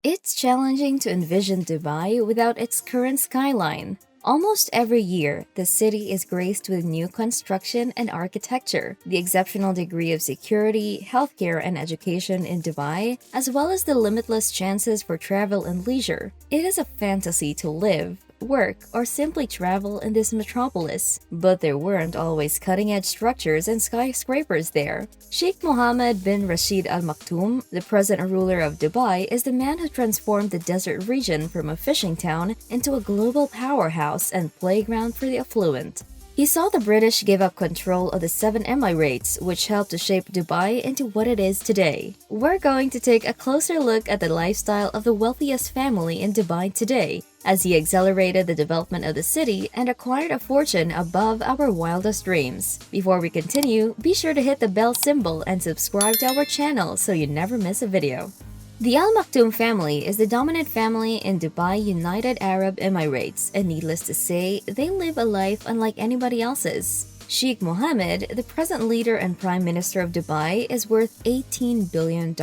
It's challenging to envision Dubai without its current skyline. Almost every year, the city is graced with new construction and architecture. The exceptional degree of security, healthcare, and education in Dubai, as well as the limitless chances for travel and leisure. It is a fantasy to live, work, or simply travel in this metropolis. But there weren't always cutting edge structures and skyscrapers there. Sheikh Mohammed bin Rashid Al Maktoum, the present ruler of Dubai, is the man who transformed the desert region from a fishing town into a global powerhouse and playground for the affluent. He saw the British give up control of the Seven Emirates, which helped to shape Dubai into what it is today. We're going to take a closer look at the lifestyle of the wealthiest family in Dubai today, as he accelerated the development of the city and acquired a fortune above our wildest dreams. Before we continue, be sure to hit the bell symbol and subscribe to our channel so you never miss a video. The Al Maktoum family is the dominant family in Dubai United Arab Emirates, and needless to say, they live a life unlike anybody else's. Sheikh Mohammed, the present leader and prime minister of Dubai, is worth $18 billion.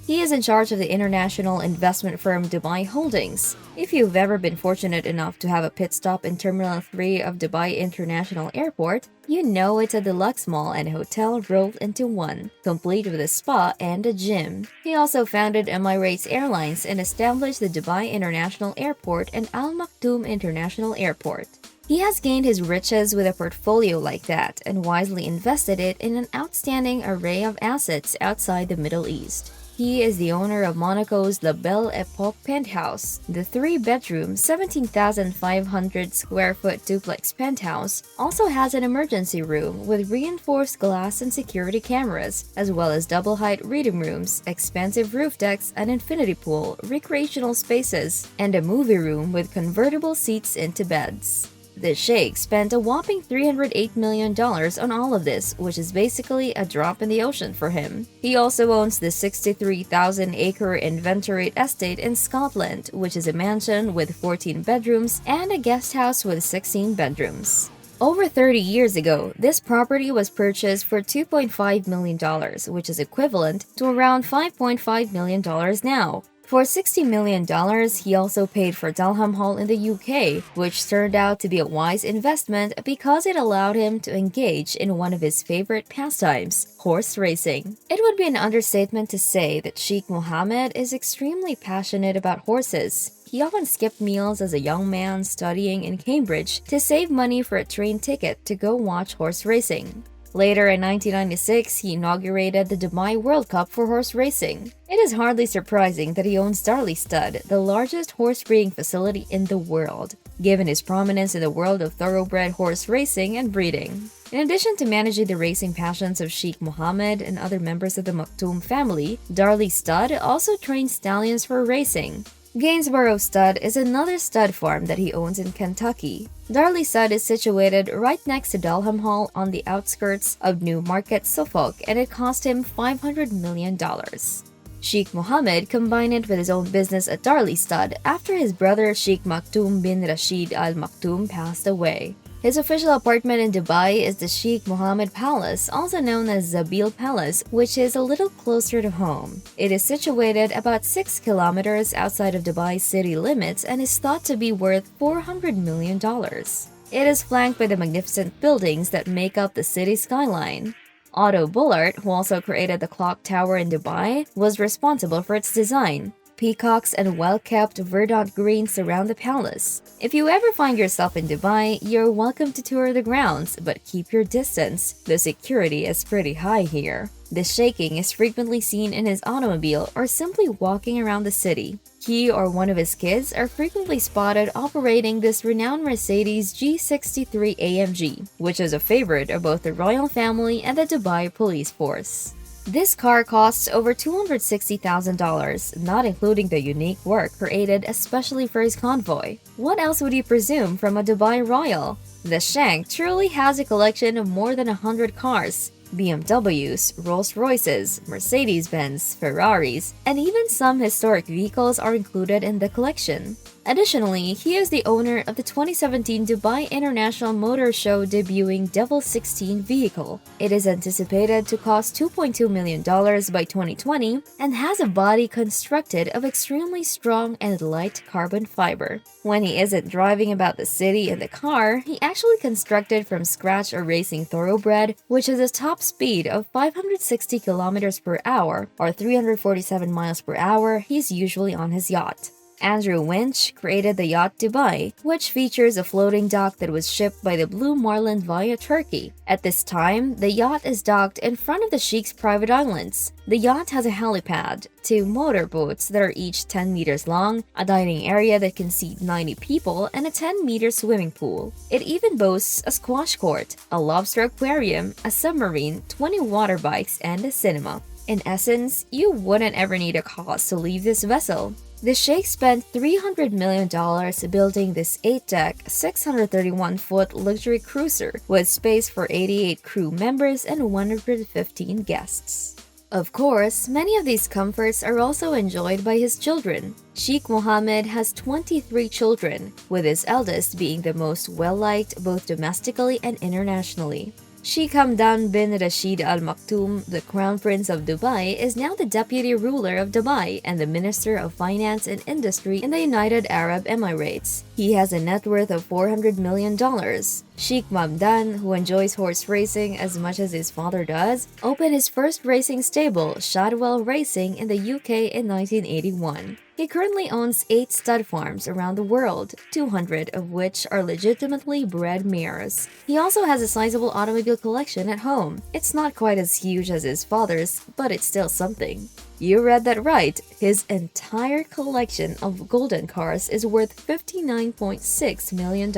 He is in charge of the international investment firm Dubai Holdings. If you've ever been fortunate enough to have a pit stop in Terminal 3 of Dubai International Airport, you know it's a deluxe mall and hotel rolled into one, complete with a spa and a gym. He also founded Emirates Airlines and established the Dubai International Airport and Al Maktoum International Airport. He has gained his riches with a portfolio like that and wisely invested it in an outstanding array of assets outside the Middle East. He is the owner of Monaco's La Belle Epoque penthouse. The three-bedroom, 17,500 square foot duplex penthouse also has an emergency room with reinforced glass and security cameras, as well as double-height reading rooms, expansive roof decks, an infinity pool, recreational spaces, and a movie room with convertible seats into beds. The sheikh spent a whopping $308 million on all of this, which is basically a drop in the ocean for him. He also owns the 63,000-acre Inventorate estate in Scotland, which is a mansion with 14 bedrooms and a guest house with 16 bedrooms. Over 30 years ago, this property was purchased for $2.5 million, which is equivalent to around $5.5 million now. For $60 million, he also paid for Dalham Hall in the UK, which turned out to be a wise investment because it allowed him to engage in one of his favorite pastimes, horse racing. It would be an understatement to say that Sheikh Mohammed is extremely passionate about horses. He often skipped meals as a young man studying in Cambridge to save money for a train ticket to go watch horse racing. Later in 1996, he inaugurated the Dubai World Cup for horse racing. It is hardly surprising that he owns Darley Stud, the largest horse breeding facility in the world, given his prominence in the world of thoroughbred horse racing and breeding. In addition to managing the racing passions of Sheikh Mohammed and other members of the Maktoum family, Darley Stud also trains stallions for racing. Gainsborough Stud is another stud farm that he owns in Kentucky. Darley Stud is situated right next to Dalham Hall on the outskirts of Newmarket, Suffolk, and it cost him $500 million. Sheikh Mohammed combined it with his own business at Darley Stud after his brother Sheikh Maktoum bin Rashid Al Maktoum passed away. His official apartment in Dubai is the Sheikh Mohammed Palace, also known as Zabil Palace, which is a little closer to home. It is situated about 6 kilometers outside of Dubai's city limits and is thought to be worth $400 million. It is flanked by the magnificent buildings that make up the city skyline. Otto Bullard, who also created the clock tower in Dubai, was responsible for its design. Peacocks and well-kept verdant greens surround the palace. If you ever find yourself in Dubai, you're welcome to tour the grounds, but keep your distance. The security is pretty high here. The shaking is frequently seen in his automobile or simply walking around the city. He or one of his kids are frequently spotted operating this renowned Mercedes G63 AMG, which is a favorite of both the royal family and the Dubai police force. This car costs over $260,000, not including the unique work created especially for his convoy. What else would you presume from a Dubai royal? The Sheikh truly has a collection of more than 100 cars. BMWs, Rolls-Royces, Mercedes-Benz, Ferraris, and even some historic vehicles are included in the collection. Additionally, he is the owner of the 2017 Dubai International Motor Show debuting Devil 16 vehicle. It is anticipated to cost $2.2 million by 2020 and has a body constructed of extremely strong and light carbon fiber. When he isn't driving about the city in the car, he actually constructed from scratch a racing thoroughbred, which has a top speed of 560 kilometers per hour or 347 miles per hour. He's usually on his yacht. Andrew Winch created the yacht Dubai, which features a floating dock that was shipped by the Blue Marlin via Turkey. At this time, the yacht is docked in front of the Sheikh's private islands. The yacht has a helipad, 2 motorboats that are each 10 meters long, a dining area that can seat 90 people, and a 10-meter swimming pool. It even boasts a squash court, a lobster aquarium, a submarine, 20 water bikes, and a cinema. In essence, you wouldn't ever need a cause to leave this vessel. The Sheikh spent $300 million building this 8-deck, 631-foot luxury cruiser with space for 88 crew members and 115 guests. Of course, many of these comforts are also enjoyed by his children. Sheikh Mohammed has 23 children, with his eldest being the most well-liked both domestically and internationally. Sheikh Hamdan bin Rashid Al Maktoum, the Crown Prince of Dubai, is now the Deputy Ruler of Dubai and the Minister of Finance and Industry in the United Arab Emirates. He has a net worth of $400 million. Sheikh Mamdan, who enjoys horse racing as much as his father does, opened his first racing stable, Shadwell Racing, in the UK in 1981. He currently owns 8 stud farms around the world, 200 of which are legitimately bred mares. He also has a sizable automobile collection at home. It's not quite as huge as his father's, but it's still something. You read that right. His entire collection of golden cars is worth $59.6 million.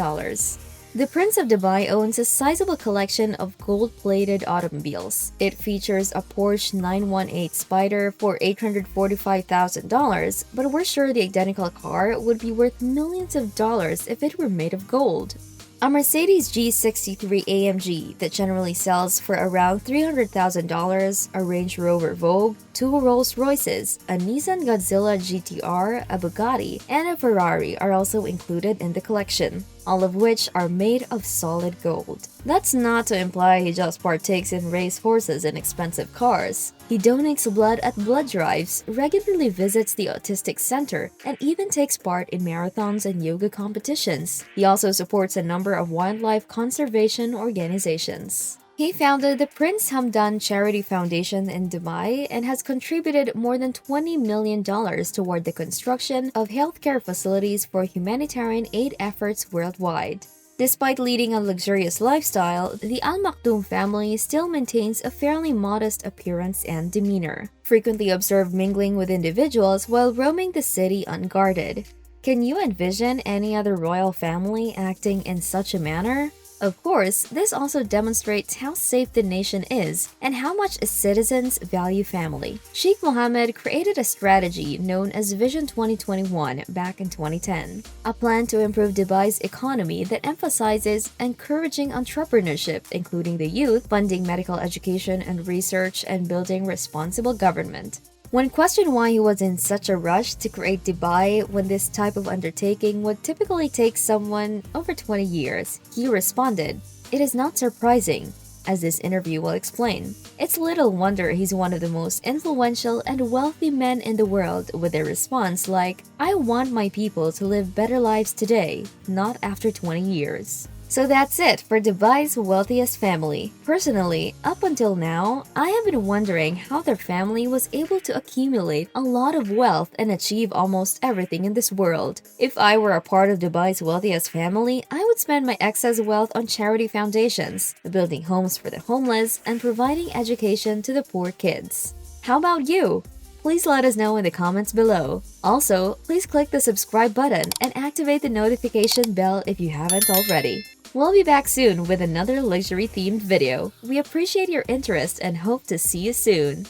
The Prince of Dubai owns a sizable collection of gold-plated automobiles. It features a Porsche 918 Spyder for $845,000, but we're sure the identical car would be worth millions of dollars if it were made of gold. A Mercedes G63 AMG that generally sells for around $300,000, a Range Rover Vogue, 2 Rolls-Royces, a Nissan Godzilla GTR, a Bugatti, and a Ferrari are also included in the collection, all of which are made of solid gold. That's not to imply he just partakes in race horses and expensive cars. He donates blood at blood drives, regularly visits the autistic center, and even takes part in marathons and yoga competitions. He also supports a number of wildlife conservation organizations. He founded the Prince Hamdan Charity Foundation in Dubai and has contributed more than $20 million toward the construction of healthcare facilities for humanitarian aid efforts worldwide. Despite leading a luxurious lifestyle, the Al Maktoum family still maintains a fairly modest appearance and demeanor, frequently observed mingling with individuals while roaming the city unguarded. Can you envision any other royal family acting in such a manner? Of course, this also demonstrates how safe the nation is and how much its citizens value family. Sheikh Mohammed created a strategy known as Vision 2021 back in 2010, a plan to improve Dubai's economy that emphasizes encouraging entrepreneurship, including the youth, funding medical education and research, and building responsible government. When questioned why he was in such a rush to create Dubai when this type of undertaking would typically take someone over 20 years, he responded, "It is not surprising," as this interview will explain. It's little wonder he's one of the most influential and wealthy men in the world with a response like, "I want my people to live better lives today, not after 20 years." So that's it for Dubai's wealthiest family. Personally, up until now, I have been wondering how their family was able to accumulate a lot of wealth and achieve almost everything in this world. If I were a part of Dubai's wealthiest family, I would spend my excess wealth on charity foundations, building homes for the homeless, and providing education to the poor kids. How about you? Please let us know in the comments below. Also, please click the subscribe button and activate the notification bell if you haven't already. We'll be back soon with another luxury-themed video. We appreciate your interest and hope to see you soon.